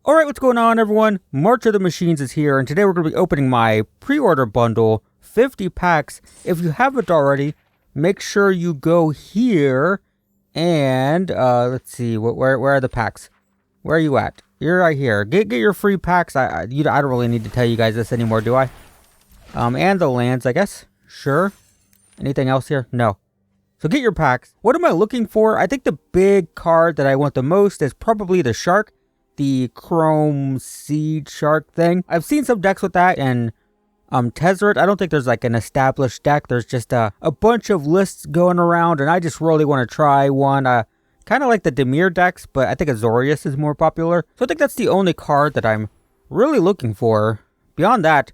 Alright, what's going on everyone? March of the Machines is here, and today we're going to be opening my pre-order bundle, 50 packs. If you haven't already, make sure you go here, and, let's see, where are the packs? Where are you at? You're right here. Get your free packs. I don't really need to tell you guys this anymore, do I? And the lands, I guess. Sure. Anything else here? No. So get your packs. What am I looking for? I think the big card that I want the most is probably the shark. The chrome seed shark thing. I've seen some decks with that and Tezzeret. I don't think there's like an established deck. There's just a bunch of lists going around, and I just really want to try one. Kind of like the Demir decks, but I think Azorius is more popular. So I think that's the only card that I'm really looking for. Beyond that,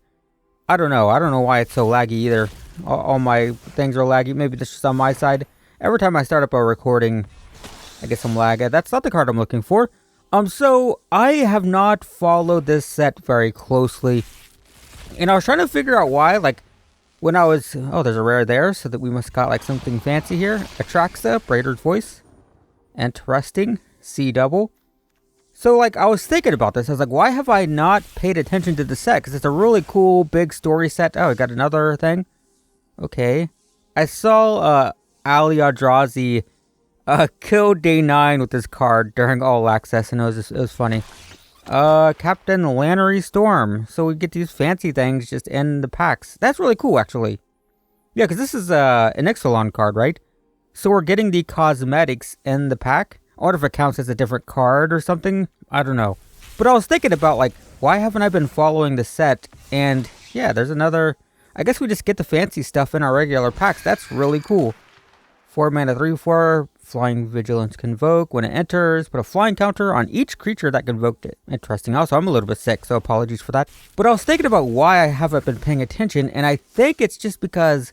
I don't know. I don't know why it's so laggy either. All my things are laggy. Maybe that's just on my side. Every time I start up a recording, I get some lag. That's not the card I'm looking for. So I have not followed this set very closely, and I was trying to figure out why, like, when I was, oh, there's a rare there, so that we must got, like, something fancy here. Atraxa, Braider's Voice, interesting, C-double. So, like, I was thinking about this, I was like, why have I not paid attention to the set, because it's a really cool, big story set. Oh, I got another thing, okay. I saw, Ali Adrazi killed day 9 with this card during all access, and it was funny. Captain Lannery Storm. So we get these fancy things just in the packs. That's really cool, actually. Yeah, because this is an Ixalan card, right? So we're getting the cosmetics in the pack. I wonder if it counts as a different card or something. I don't know. But I was thinking about, like, why haven't I been following the set? And yeah, there's another. I guess we just get the fancy stuff in our regular packs. That's really cool. 4 mana, 3/4. Flying Vigilance Convoke. When it enters, put a flying counter on each creature that convoked it. Interesting. Also, I'm a little bit sick, so apologies for that. But I was thinking about why I haven't been paying attention, and I think it's just because,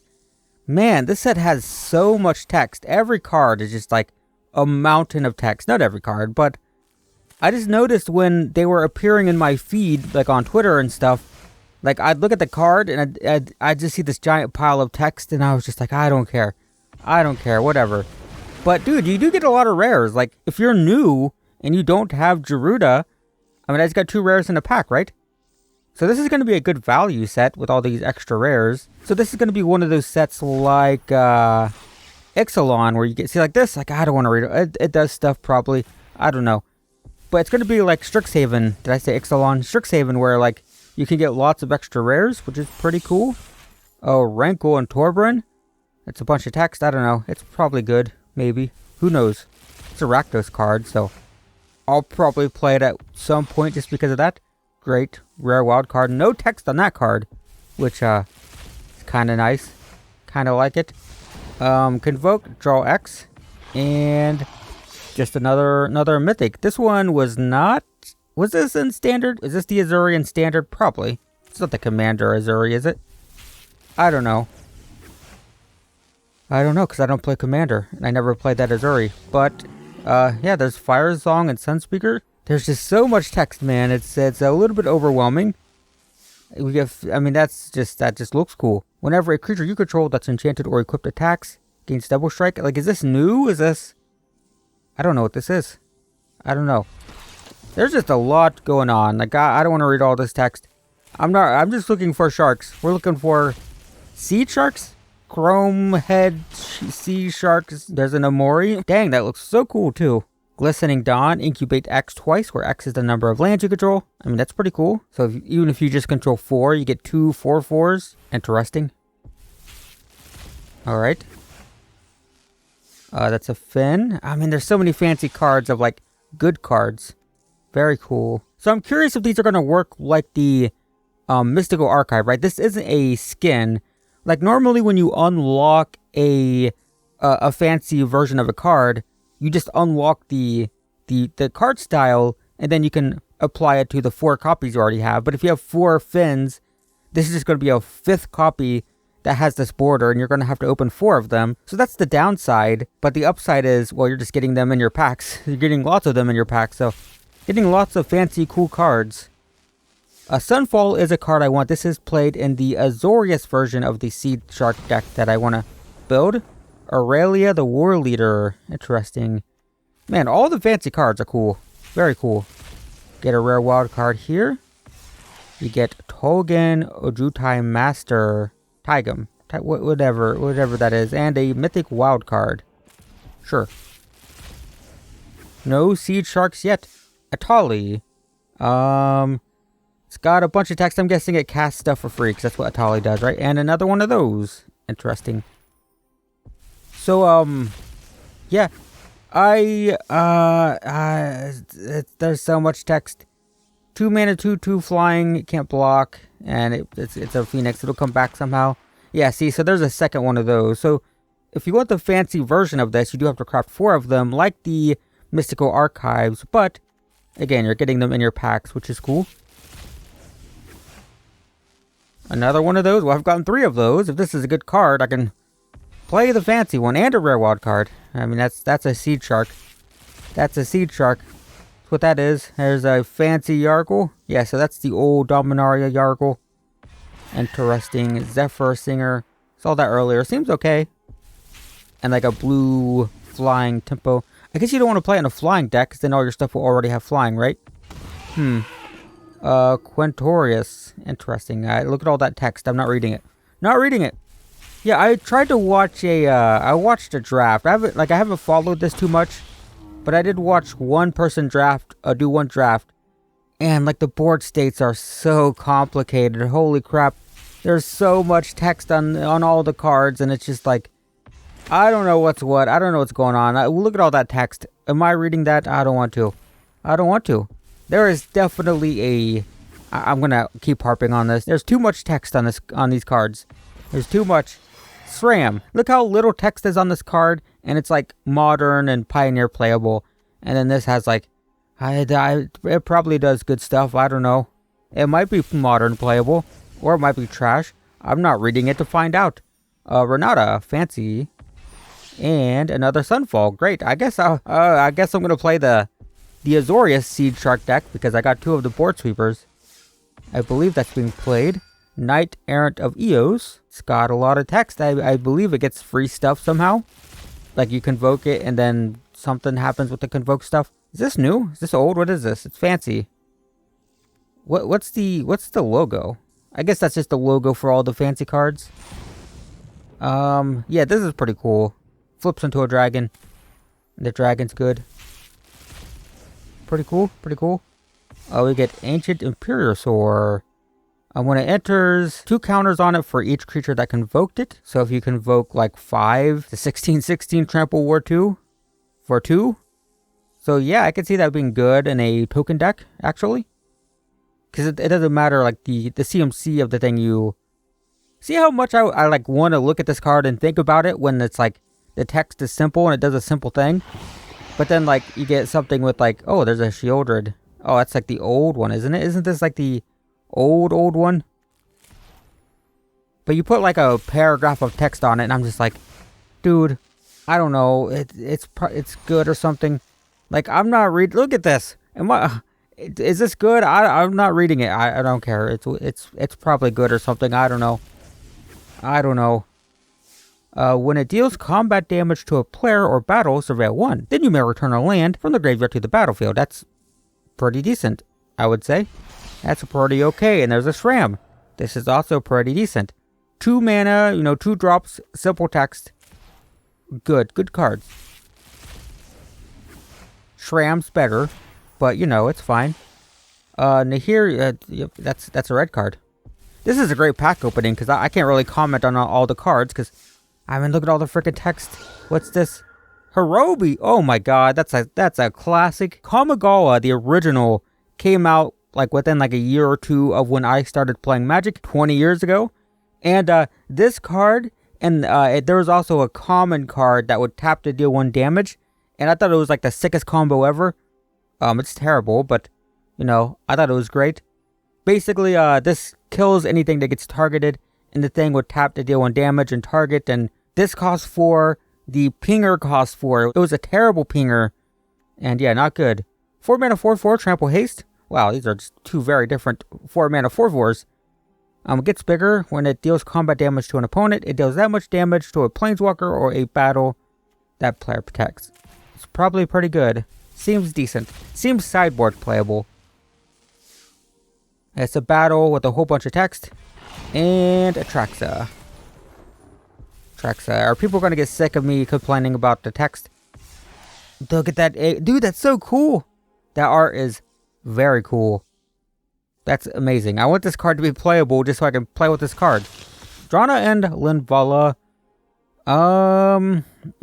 man, this set has so much text. Every card is just like a mountain of text. Not every card, but I just noticed when they were appearing in my feed, like on Twitter and stuff, like I'd look at the card and I'd just see this giant pile of text, and I was just like, I don't care. I don't care, whatever. But, dude, you do get a lot of rares. Like, if you're new and you don't have Geruda, I mean, I just got 2 rares in a pack, right? So this is going to be a good value set with all these extra rares. So this is going to be one of those sets like Ixalan, where you get, see, like this, like, I don't want to read it. It does stuff, probably. I don't know. But it's going to be like Strixhaven. Did I say Ixalan? Strixhaven, where, like, you can get lots of extra rares, which is pretty cool. Oh, Rankle and Torbran. It's a bunch of text. I don't know. It's probably good. Maybe. Who knows? It's a Rakdos card, so I'll probably play it at some point just because of that. Great. Rare wild card. No text on that card, which is kind of nice. Kind of like it. Convoke, draw X, and just another mythic. This one was not. Was this in standard? Is this the Azurian standard? Probably. It's not the Commander Azuri, is it? I don't know. I don't know, because I don't play Commander, and I never played that Azuri. But, yeah, there's Fire Song and Sunspeaker. There's just so much text, man. It's a little bit overwhelming. We get, I mean, that just looks cool. Whenever a creature you control that's enchanted or equipped attacks, gains double strike. Like, is this new? Is this? I don't know what this is. I don't know. There's just a lot going on. Like, I don't want to read all this text. I'm just looking for sharks. We're looking for seed sharks? Chrome head sea sharks. There's an Amori. Dang, that looks so cool too. Glistening Dawn. Incubate X twice, where X is the number of lands you control. I mean, that's pretty cool. So even if you just control 4, you get 2 4/4s. Interesting. Alright. That's a Finn. I mean, there's so many fancy cards of, like, good cards. Very cool. So I'm curious if these are going to work like the Mystical Archive, right? This isn't a skin. Like, normally when you unlock a fancy version of a card, you just unlock the card style, and then you can apply it to the 4 copies you already have. But if you have 4 Finns, this is just going to be a 5th copy that has this border, and you're going to have to open 4 of them. So that's the downside, but the upside is, well, you're just getting them in your packs. You're getting lots of them in your packs, so getting lots of fancy, cool cards. Sunfall is a card I want. This is played in the Azorius version of the Seed Shark deck that I want to build. Aurelia the War Leader. Interesting. Man, all the fancy cards are cool. Very cool. Get a rare wild card here. You get Tolgan Ojutai Master Taigam. Whatever that is. And a mythic wild card. Sure. No seed sharks yet. Atali. It's got a bunch of text. I'm guessing it casts stuff for free, because that's what Atali does, right? And another one of those. Interesting. So, yeah. There's so much text. 2 mana, 2/2 flying, it can't block, and it's a phoenix. It'll come back somehow. Yeah, see, so there's a second one of those. So, if you want the fancy version of this, you do have to craft 4 of them, like the Mystical Archives, but, again, you're getting them in your packs, which is cool. Another one of those. Well, I've gotten 3 of those. If this is a good card, I can play the fancy one and a rare wild card. I mean, that's a seed shark. That's a seed shark. That's what that is. There's a fancy Yargle. Yeah, so that's the old Dominaria Yargle. Interesting. Zephyr Singer. Saw that earlier. Seems okay. And like a blue flying tempo. I guess you don't want to play in a flying deck, because then all your stuff will already have flying, right? Quentorius. Interesting. Look at all that text. I'm not reading it. Not reading it. Yeah, I tried to watch I watched a draft. I haven't followed this too much, but I did watch one person do one draft, and like the board states are so complicated. Holy crap. There's so much text on all the cards, and it's just like, I don't know what's what. I don't know what's going on. Look at all that text. Am I reading that? I don't want to. I don't want to. There is definitely I'm gonna keep harping on this. There's too much text on these cards. There's too much. SRAM. Look how little text is on this card, and it's like modern and pioneer playable. And then this has like, it probably does good stuff. I don't know. It might be modern playable, or it might be trash. I'm not reading it to find out. Renata, fancy, and another Sunfall. Great. I guess I'm gonna play the Azorius Seed Shark deck, because I got 2 of the board sweepers. I believe that's being played. Knight Errant of Eos. It's got a lot of text. I believe it gets free stuff somehow. Like you convoke it and then something happens with the convoke stuff. Is this new? Is this old? What is this? It's fancy. What's the logo? I guess that's just the logo for all the fancy cards. Yeah, this is pretty cool. Flips into a dragon. The dragon's good. Pretty cool, pretty cool. Oh, we get Ancient Imperiosaur. When it enters, 2 counters on it for each creature that convoked it. So if you convoke like 5 to 16/16 Trample War 2 for 2. So yeah, I could see that being good in a token deck, actually. Because it doesn't matter, like the CMC of the thing. You see how much I like want to look at this card and think about it when it's like the text is simple and it does a simple thing. But then like you get something with like, oh, there's a Shieldred. Oh, that's like the old one, isn't it? Isn't this like the old one? But you put like a paragraph of text on it, and I'm just like, dude, I don't know. It's good or something. Like I'm not reading. Look at this. Is this good? I'm not reading it. I don't care. It's probably good or something. I don't know. When it deals combat damage to a player or battle, surveil 1. Then you may return a land from the graveyard to the battlefield. That's pretty decent, I would say. That's pretty okay. And there's a SRAM. This is also pretty decent. 2 mana, 2 drops, simple text. Good cards. SRAM's better, but it's fine. Nahir, that's a red card. This is a great pack opening, because I can't really comment on all the cards, because I mean, look at all the freaking text. What's this? Hirobi. Oh my god, that's a classic. Kamigawa, the original, came out like within like a year or 2 of when I started playing Magic 20 years ago. And this card, and there was also a common card that would tap to deal 1 damage. And I thought it was like the sickest combo ever. It's terrible, but I thought it was great. Basically, this kills anything that gets targeted, and the thing would tap to deal 1 damage and target. And this costs 4. The pinger costs 4. It was a terrible pinger. And yeah, not good. 4 mana 4/4 trample haste. Wow, these are just 2 very different 4 mana 4/4s. It gets bigger when it deals combat damage to an opponent. It deals that much damage to a planeswalker or a battle that player protects. It's probably pretty good. Seems decent. Seems sideboard playable. It's a battle with a whole bunch of text. And Atraxa. Are people going to get sick of me complaining about the text? Look at that. Dude, that's so cool. That art is very cool. That's amazing. I want this card to be playable just so I can play with this card. Drana and Linvala.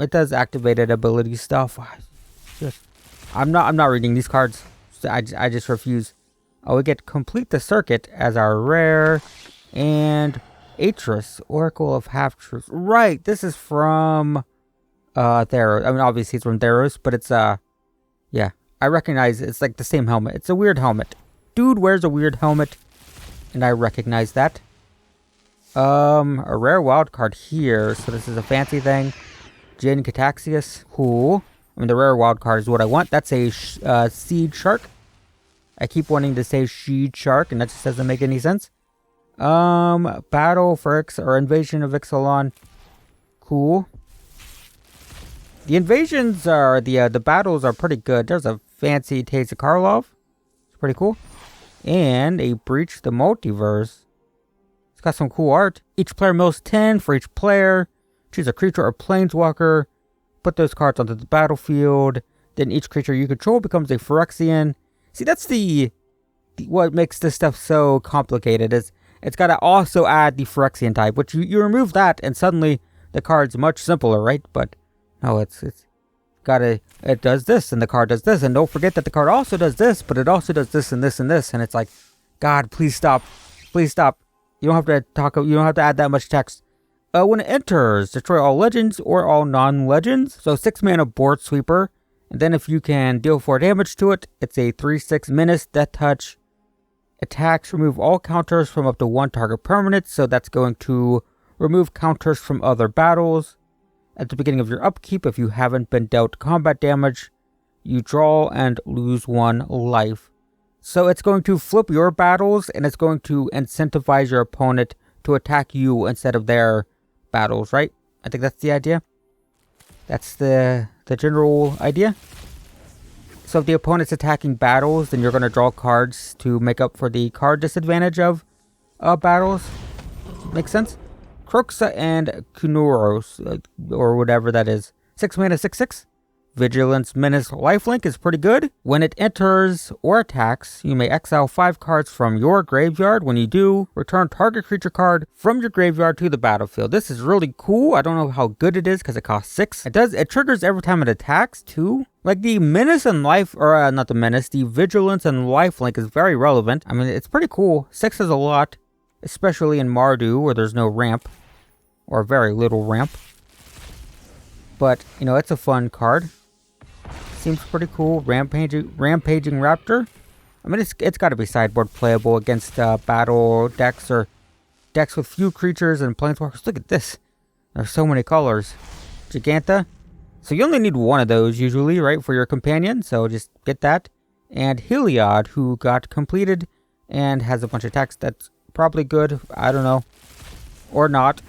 It does activated ability stuff. I'm not reading these cards. I just refuse. Oh, we get Complete the Circuit as our rare. And Atris, Oracle of Half-Truths. Right, this is from Theros. I mean, obviously it's from Theros, but it's yeah, I recognize it's like the same helmet. It's a weird helmet. Dude wears a weird helmet, and I recognize that. A rare wild card here, so this is a fancy thing. Jin Cataxius, cool. I mean, the rare wild card is what I want. That's a Seed Shark. I keep wanting to say Seed Shark, and that just doesn't make any sense. Battle for Invasion of Ixalan. Cool. The invasions are, the battles are pretty good. There's a fancy Taste of Karlov. It's pretty cool. And a Breach the Multiverse. It's got some cool art. Each player mills 10 for each player. Choose a creature or planeswalker. Put those cards onto the battlefield. Then each creature you control becomes a Phyrexian. See, that's what makes this stuff so complicated. Is it's got to also add the Phyrexian type, which you remove that and suddenly the card's much simpler, right? But no, it does this and the card does this, and don't forget that the card also does this, but it also does this and this and this, and it's like, God, please stop. Please stop. You don't have to add that much text. When it enters, destroy all legends or all non-legends. So 6 mana board sweeper. And then if you can deal 4 damage to it, it's a 3/6 menace, death touch. Attacks remove all counters from up to 1 target permanent. So that's going to remove counters from other battles. At the beginning of your upkeep, if you haven't been dealt combat damage, you draw and lose 1 life. So it's going to flip your battles, and it's going to incentivize your opponent to attack you instead of their battles, right? I think that's the idea. That's the general idea. So if the opponent's attacking battles, then you're going to draw cards to make up for the card disadvantage of battles. Makes sense? Kroxa and Kunoros, or whatever that is. 6 mana, 6/6. Vigilance, Menace, Lifelink is pretty good. When it enters or attacks, you may exile 5 cards from your graveyard. When you do, return target creature card from your graveyard to the battlefield. This is really cool. I don't know how good it is because it costs 6. It triggers every time it attacks too. Like the Menace and Life, or not the Menace, the Vigilance and Lifelink is very relevant. I mean, it's pretty cool. 6 is a lot, especially in Mardu where there's no ramp, or very little ramp. But, you know, it's a fun card. Seems pretty cool. Rampaging Raptor. I mean, it's got to be sideboard playable against battle decks or decks with few creatures and planeswalkers. Look at this. There's so many colors. Giganta. So you only need 1 of those usually, right, for your companion. So just get that. And Heliod, who got completed and has a bunch of text. That's probably good. I don't know. Or not.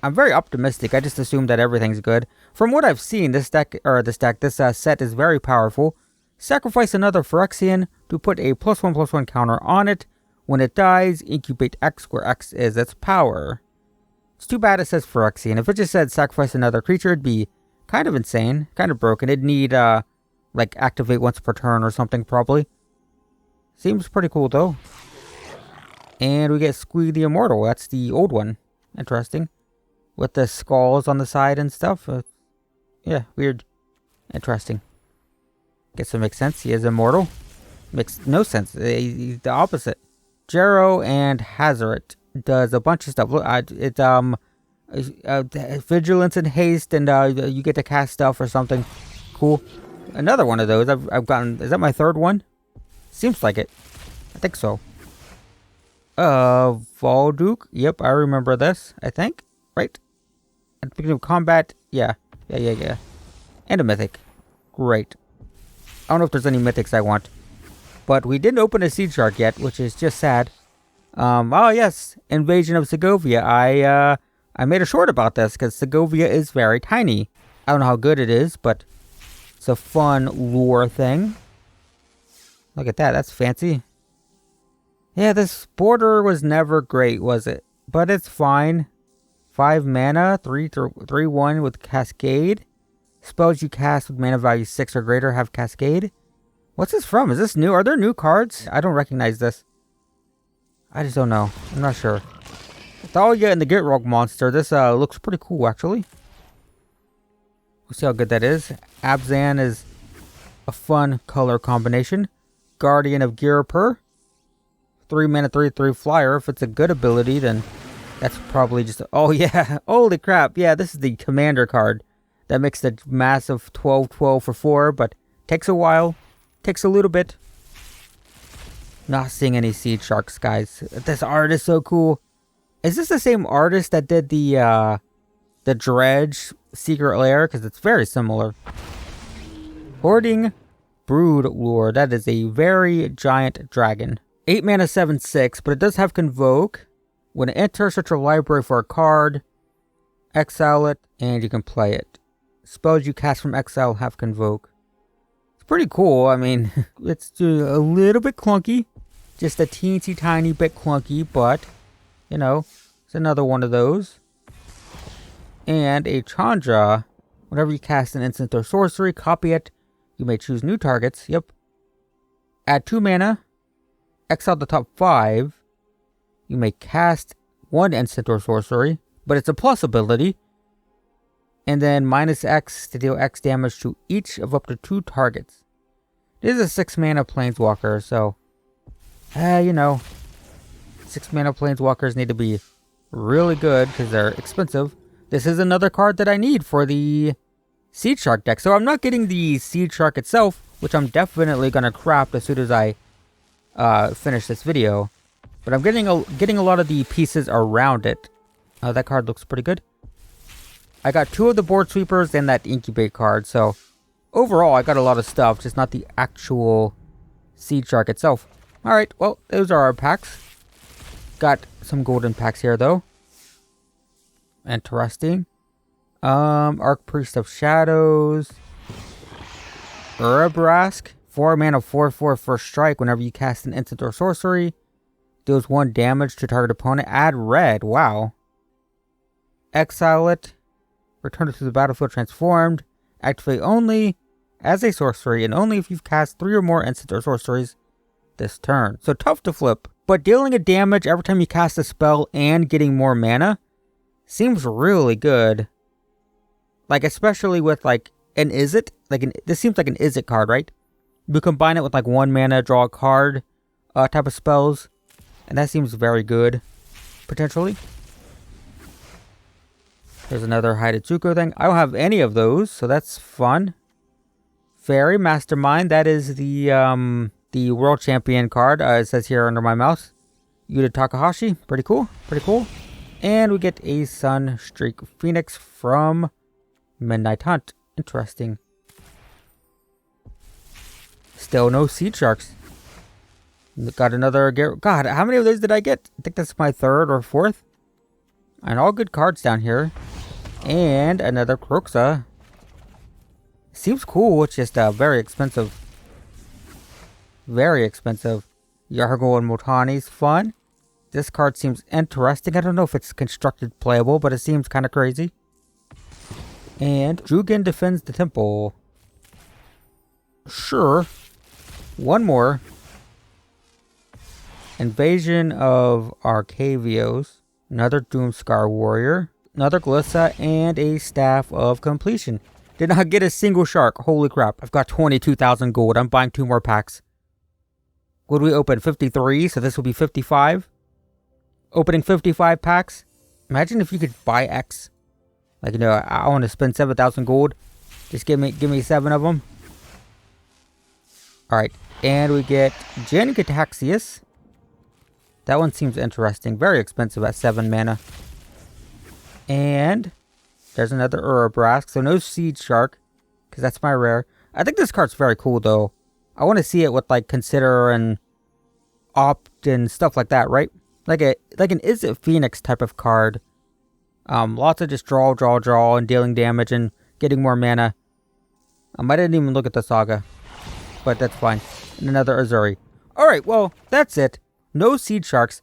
I'm very optimistic. I just assume that everything's good. From what I've seen, this set is very powerful. Sacrifice another Phyrexian to put a +1/+1 counter on it. When it dies, incubate X, where X is its power. It's too bad it says Phyrexian. If it just said sacrifice another creature, it'd be kind of insane, kind of broken. It'd need, like, activate once per turn or something, probably. Seems pretty cool, though. And we get Squee the Immortal. That's the old one. Interesting. With the skulls on the side and stuff. Yeah, weird. Interesting. Guess it makes sense. He is immortal. Makes no sense. He's the opposite. Jero and Hazaret does a bunch of stuff. Look, vigilance and haste, and you get to cast stuff or something. Cool. Another one of those. I've gotten. Is that my 3rd one? Seems like it. I think so. Valduk. Yep, I remember this. I think. Right? At the beginning of combat. Yeah. And a mythic. Great. I don't know if there's any mythics I want. But we didn't open a Seed Shark yet, which is just sad. Oh yes, Invasion of Segovia. I made a short about this because Segovia is very tiny. I don't know how good it is, but it's a fun lore thing. Look at that. That's fancy. Yeah, this border was never great, was it? But it's fine. 5 mana, 3/1 with Cascade. Spells you cast with mana value 6 or greater have Cascade. What's this from? Is this new? Are there new cards? I don't recognize this. I just don't know. I'm not sure. With all you get in the Get Rogue monster, this looks pretty cool, actually. We'll see how good that is. Abzan is a fun color combination. Guardian of Girapur. 3 mana, 3/3 flyer. If it's a good ability, then that's probably just... Oh, yeah. Holy crap. Yeah, this is the commander card. That makes the massive 12/12 for 4, but takes a while. Takes a little bit. Not seeing any Seed Sharks, guys. This art is so cool. Is this the same artist that did the Dredge Secret Lair? Because it's very similar. Hoarding Brood Lure. That is a very giant dragon. 8 mana, 7/6, but it does have Convoke. When it enters, search your library for a card, exile it, and you can play it. Spells you cast from exile have Convoke. It's pretty cool. I mean, it's a little bit clunky. Just a teensy tiny bit clunky, but, you know, it's another one of those. And a Chandra. Whenever you cast an instant or sorcery, copy it. You may choose new targets. Yep. Add 2 mana. Exile the top 5. You may cast 1 instant or sorcery, but it's a plus ability. And then minus X to deal X damage to each of up to 2 targets. This is a 6 mana planeswalker, so... you know... 6 mana planeswalkers need to be really good because they're expensive. This is another card that I need for the Seed Shark deck. So I'm not getting the Seed Shark itself, which I'm definitely going to craft as soon as I finish this video. But I'm getting a lot of the pieces around it. That card looks pretty good. I got 2 of the board sweepers and that incubate card. So overall, I got a lot of stuff, just not the actual Seed Shark itself. Alright, well, those are our packs. Got some golden packs here, though. Interesting. Archpriest of Shadows. Urabrask. 4 mana, 4/4 first strike. Whenever you cast an instant or sorcery, deals 1 damage to target opponent. Add red. Wow. Exile it. Return it to the battlefield transformed. Activate only as a sorcery and only if you've cast 3 or more instant or sorceries this turn. So tough to flip. But dealing a damage every time you cast a spell and getting more mana seems really good. Like, especially with, like, an Is It? This seems like an Is It card, right? You combine it with, like, 1 mana, draw a card type of spells. And that seems very good, potentially. There's another Haidatsuko thing. I don't have any of those, so that's fun. Fairy Mastermind. That is the World Champion card. It says here under my mouse. Yuta Takahashi. Pretty cool. Pretty cool. And we get a Sunstreak Phoenix from Midnight Hunt. Interesting. Still no Seed Sharks. Got another... God, how many of those did I get? I think that's my 3rd or 4th. And all good cards down here. And another Kroxa. Seems cool. It's just very expensive. Very expensive. Yargo and Motani's fun. This card seems interesting. I don't know if it's constructed playable, but it seems kind of crazy. And Jugen defends the temple. Sure. One more. Invasion of Arcavios. Another Doomscar Warrior. Another Glissa. And a Staff of Completion. Did not get a single shark. Holy crap. I've got 22,000 gold. I'm buying 2 more packs. What did we open? 53. So this will be 55. Opening 55 packs. Imagine if you could buy X. Like, you know, I want to spend 7,000 gold. Just give me 7 of them. Alright. And we get Jin Gataxius. That one seems interesting. Very expensive at 7 mana. And there's another Urabrask. So no Seed Shark. Because that's my rare. I think this card's very cool, though. I want to see it with, like, Consider and Opt and stuff like that, right? Like an Is It Phoenix type of card. Lots of just draw, and dealing damage and getting more mana. I didn't even look at the Saga. But that's fine. And another Azuri. Alright, well, that's it. No seed sharks.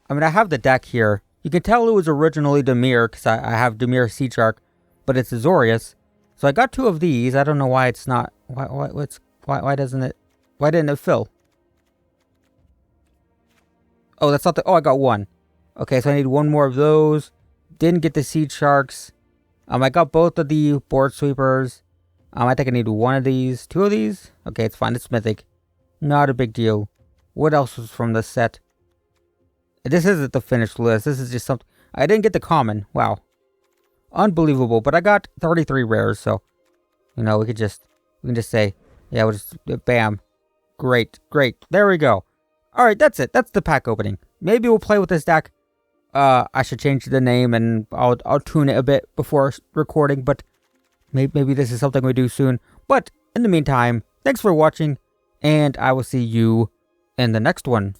I mean, I have the deck here. You can tell it was originally Demir, because I have Demir seed shark, but it's Azorius. So I got 2 of these. I don't know why it's not. Why doesn't it? Why didn't it fill? Oh, that's not the. Oh, I got 1. Okay, so I need 1 more of those. Didn't get the seed sharks. I got both of the board sweepers. I think I need 1 of these. 2 of these? Okay, it's fine. It's mythic. Not a big deal. What else was from the set? This isn't the finished list. This is just something. I didn't get the common. Wow. Unbelievable. But I got 33 rares, so we can just say, yeah, we'll just bam. Great. There we go. Alright, that's it. That's the pack opening. Maybe we'll play with this deck. I should change the name and I'll tune it a bit before recording, but maybe this is something we do soon. But in the meantime, thanks for watching, and I will see you in the next one.